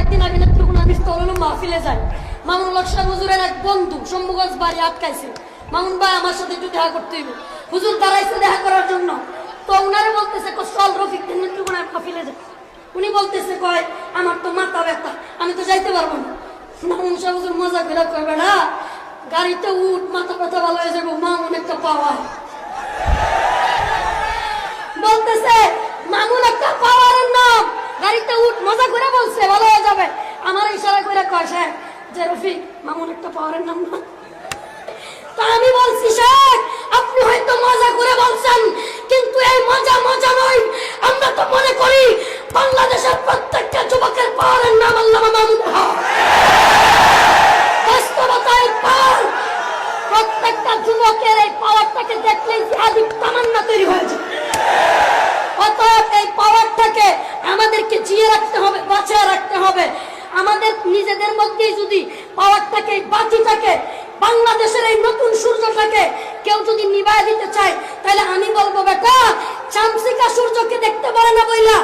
কয়েকদিন আগে নেত্রকোনা বিস্তরণ মাহফিলে যায়। মামুনুল হক সাহেব হুজুরের এক বন্ধু শম্ভুগঞ্জ বাড়ি আটকাইছে। মামুন ভাই আমার সাথে একটু দেখা করতে হইব। হুজুর দাঁড়াইছে দেখা করার জন্য। তো উনারে বলতেছে চল রফিক নেত্রকোনার মাহফিলে যায়। উনি বলতেছে কয় আমার তো মাথা ব্যথা, আমি তো যাইতে পারবো না। মামুন সাহেব হুজুর মজা করে কয় বেড়া গাড়িতে উঠ, মাথা ব্যথা ভালো হয়ে যাবো, মামুন একটা পাওয়া। বলতেছে মামুন একটা পাওয়ারের নাম, গাড়িতে উঠ, মজা করে বলছে ভালো হয়ে যাবে। আমার ইশারা করে কয় সাহেব যে রফিক মামুন একটা পাওয়ারের নাম না। তা আমি বলছি সাহেব আপনি হয়তো মজা করে বলছেন, কিন্তু এই মজা মজা নয়। আমরা তো মনে করি বাংলাদেশের প্রত্যেকটা যুবকের পাওয়ারের নাম আল্লামা মামুন হক। বাস্তবতায় পাওয়ার, প্রত্যেকটা যুবকের এই পাওয়ারটাকে দেখলেই জিহাদি তামান্না তৈরি হয়েছে। অতএব এই পাওয়ারটাকে আমাদেরকে জিয়ে রাখতে হবে, বাঁচিয়ে রাখতে হবে। আমাদের নিজেদের মধ্যেই যদি পাওয়ারটাকে, বাতিটাকে, বাংলাদেশের এই নতুন সূর্যটাকে কেউ যদি নিভায় দিতে চায়, তাহলে আমি বলবো বেটা চামচিকা সূর্যকে দেখতে পারে না বইলা